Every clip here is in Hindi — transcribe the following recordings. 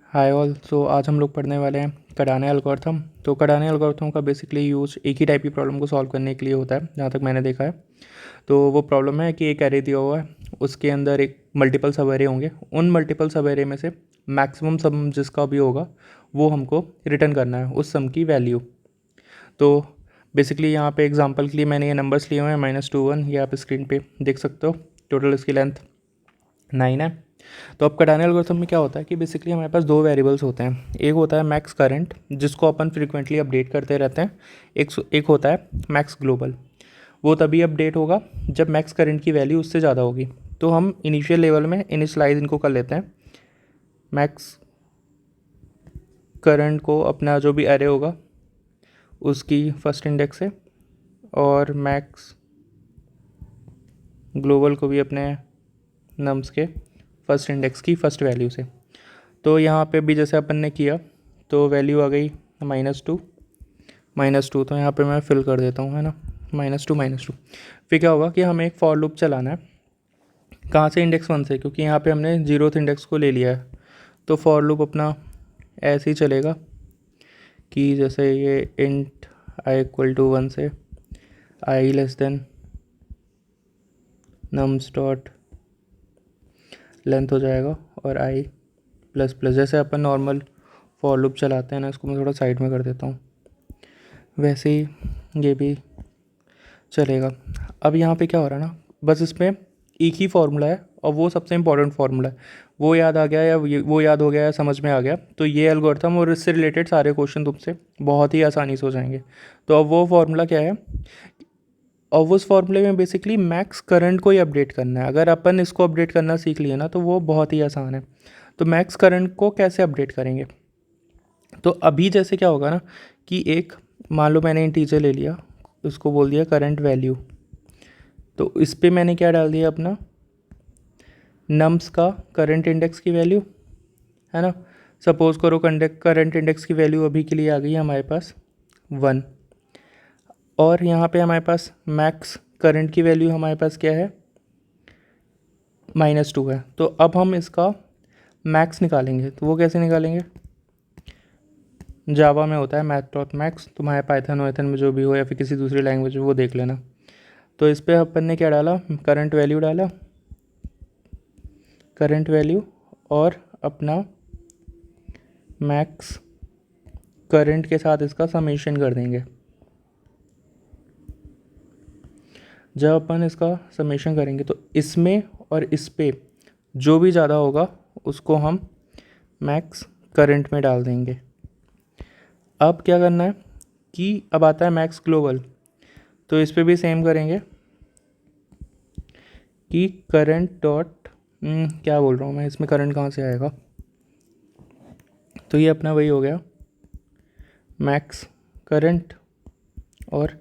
Hi all. सो आज हम लोग पढ़ने वाले हैं कार्डाने एल्गोरिथम। तो कार्डाने एल्गोरिथम का बेसिकली यूज एक ही टाइप की प्रॉब्लम को सॉल्व करने के लिए होता है, जहाँ तक मैंने देखा है। तो वो प्रॉब्लम है कि एक एरे दिया हुआ है, उसके अंदर एक मल्टीपल सब एरे होंगे। उन मल्टीपल सब एरे में से मैक्सिमम सम जिसका भी होगा वो हमको रिटर्न करना है, उस सम की वैल्यू। तो बेसिकली यहाँ पे एग्जांपल के लिए मैंने ये नंबर्स लिए हुए हैं -2 1, ये आप स्क्रीन पे देख सकते हो। टोटल इसकी लेंथ 9 है। तो अब कार्डाने एल्गोरिथम में क्या होता है कि बेसिकली हमारे पास दो वेरिएबल्स होते हैं। एक होता है मैक्स करंट, जिसको अपन फ्रीक्वेंटली अपडेट करते रहते हैं। एक होता है मैक्स ग्लोबल। वो तभी अपडेट होगा जब मैक्स करंट की वैल्यू उससे ज़्यादा होगी। तो हम इनिशियल लेवल में इनिशियलाइज इनको कर लेते हैं। मैक्स करंट को अपना जो भी एरे होगा उसकी फर्स्ट इंडेक्स से, और मैक्स ग्लोबल को भी अपने नम्स के फर्स्ट इंडेक्स की फर्स्ट वैल्यू से। तो यहाँ पे भी जैसे अपन ने किया तो वैल्यू आ गई -2। तो यहाँ पे मैं फिल कर देता हूँ, है ना, -2। फिर क्या होगा कि हमें एक फॉर लूप चलाना है। कहाँ से? इंडेक्स 1 से, क्योंकि यहाँ पे हमने 0th इंडेक्स को ले लिया है। तो फॉर लूप अपना ऐसे ही चलेगा कि जैसे ये इंट i = 1 से i < nums डॉट लेंथ हो जाएगा, और i ++। जैसे अपन नॉर्मल फॉर लूप चलाते हैं ना, इसको मैं थोड़ा साइड में कर देता हूँ, वैसे ही ये भी चलेगा। अब यहाँ पे क्या हो रहा है ना, बस इसमें एक ही फार्मूला है, और वो सबसे इम्पोर्टेंट फार्मूला है। वो याद आ गया या वो याद हो गया या समझ में आ गया, तो ये एल्गोरिथम और इससे रिलेटेड सारे क्वेश्चन तुमसे बहुत ही आसानी से हो जाएंगे। तो अब वो फार्मूला क्या है? और उस फार्मूले में बेसिकली मैक्स करंट को ही अपडेट करना है। अगर अपन इसको अपडेट करना सीख लिए ना, तो वो बहुत ही आसान है। तो मैक्स करंट को कैसे अपडेट करेंगे? तो अभी जैसे क्या होगा ना कि एक, मान लो मैंने इंटीजर ले लिया, उसको बोल दिया करंट वैल्यू। तो इस पर मैंने क्या डाल दिया? अपना नम्स का करंट इंडेक्स की वैल्यू, है ना। सपोज करो करंट इंडेक्स की वैल्यू अभी के लिए आ गई है हमारे पास 1, और यहाँ पे हमारे पास मैक्स करंट की वैल्यू हमारे पास क्या है? -2 है। तो अब हम इसका मैक्स निकालेंगे। तो वो कैसे निकालेंगे? जावा में होता है मैथ.मैक्स, तुम्हारे पाइथन वाइथन में जो भी हो या फिर किसी दूसरी लैंग्वेज में, वो देख लेना। तो इस पर अपन ने क्या डाला? करंट वैल्यू डाला, करंट वैल्यू, और अपना मैक्स करंट के साथ इसका समेशन कर देंगे। जब अपन इसका समेशन करेंगे तो इसमें और इस पे जो भी ज़्यादा होगा उसको हम मैक्स करंट में डाल देंगे। अब क्या करना है कि अब आता है मैक्स ग्लोबल। तो इस पे भी सेम करेंगे कि करंट डॉट, क्या बोल रहा हूँ मैं, इसमें करंट कहाँ से आएगा? तो ये अपना वही हो गया मैक्स करंट और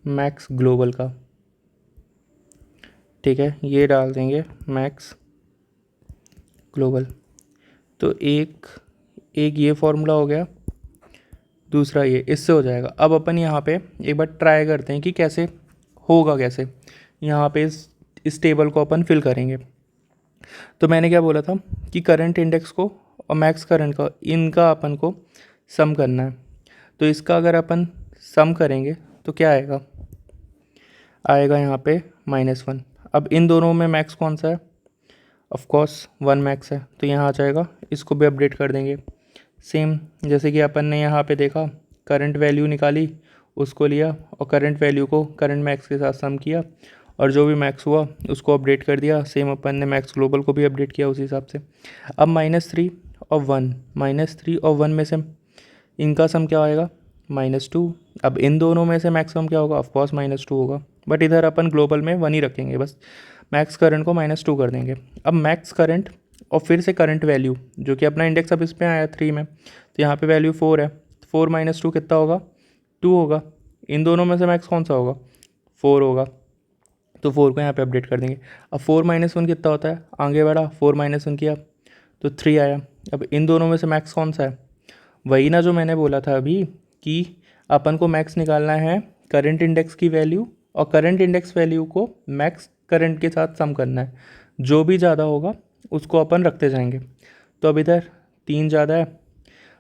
मैक्स ग्लोबल का। ठीक है, ये डाल देंगे मैक्स ग्लोबल। तो एक ये फॉर्मूला हो गया, दूसरा ये, इससे हो जाएगा। अब अपन यहाँ पे एक बार ट्राई करते हैं कि कैसे होगा। कैसे? यहाँ पे इस टेबल को अपन फिल करेंगे। तो मैंने क्या बोला था कि करंट इंडेक्स को और मैक्स करंट का, इनका अपन को सम करना है। तो इसका अगर अपन सम करेंगे तो क्या आएगा? आएगा यहाँ पे -1। अब इन दोनों में मैक्स कौन सा है? ऑफ कोर्स 1 मैक्स है, तो यहाँ आ जाएगा। इसको भी अपडेट कर देंगे सेम, जैसे कि अपन ने यहाँ पे देखा, करंट वैल्यू निकाली, उसको लिया और करंट वैल्यू को करंट मैक्स के साथ सम किया, और जो भी मैक्स हुआ उसको अपडेट कर दिया। सेम अपन ने मैक्स ग्लोबल को भी अपडेट किया उसी हिसाब से। अब -3 और 1, -3 और 1 में से इनका सम क्या आएगा? -2। अब इन दोनों में से मैक्सिमम क्या होगा? ऑफकोर्स -2 होगा, बट इधर अपन ग्लोबल में 1 ही रखेंगे, बस मैक्स करंट को -2 कर देंगे। अब मैक्स करंट और फिर से करंट वैल्यू, जो कि अपना इंडेक्स अब इस पर आया 3 में, तो यहाँ पे वैल्यू 4 है। 4 - 2 कितना होगा? 2 होगा। इन दोनों में से मैक्स कौन सा होगा? 4 होगा। तो 4 को यहाँ पे अपडेट कर देंगे। अब 4 - 1 कितना होता है? आगे बढ़ा, 4 - 1 किया तो 3 आया। अब इन दोनों में से मैक्स कौन सा है? वही ना जो मैंने बोला था अभी कि अपन को मैक्स निकालना है करंट इंडेक्स की वैल्यू, और करंट इंडेक्स वैल्यू को मैक्स करंट के साथ सम करना है। जो भी ज़्यादा होगा उसको अपन रखते जाएंगे। तो अब इधर 3 ज़्यादा है,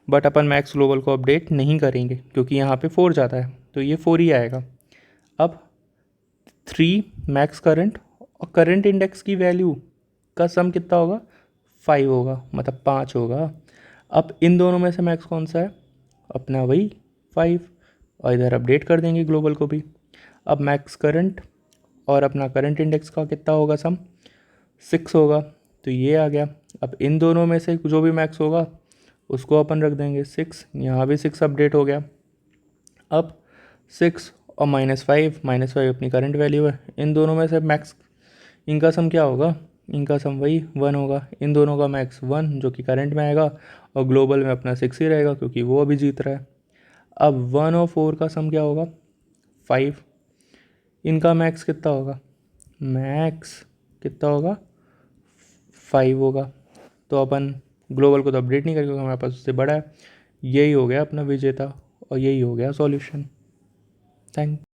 बट अपन मैक्स ग्लोबल को अपडेट नहीं करेंगे क्योंकि यहाँ पे 4 ज़्यादा है, तो ये 4 ही आएगा। अब 3 मैक्स करंट और करंट इंडेक्स की वैल्यू का सम कितना होगा, 5 होगा, मतलब 5 होगा। अब इन दोनों में से मैक्स कौन सा है, अपना वही 5, और इधर अपडेट कर देंगे ग्लोबल को भी। अब मैक्स करंट और अपना करंट इंडेक्स का कितना होगा सम, 6 होगा, तो ये आ गया। अब इन दोनों में से जो भी मैक्स होगा उसको अपन रख देंगे 6, यहाँ भी 6 अपडेट हो गया। अब 6 और -5 अपनी करंट वैल्यू है, इन दोनों में से मैक्स इनका सम क्या होगा, इनका सम वही 1 होगा। इन दोनों का मैक्स 1 जो कि करंट में आएगा, और ग्लोबल में अपना 6 ही रहेगा क्योंकि वो अभी जीत रहा है। अब 1 और 4 का सम क्या होगा, 5। इनका मैक्स कितना होगा, मैक्स कितना होगा, 5 होगा। तो अपन ग्लोबल को तो अपडेट नहीं करेंगे क्योंकि हमारे पास उससे बड़ा है। यही हो गया अपना विजेता और यही हो गया सॉल्यूशन। थैंक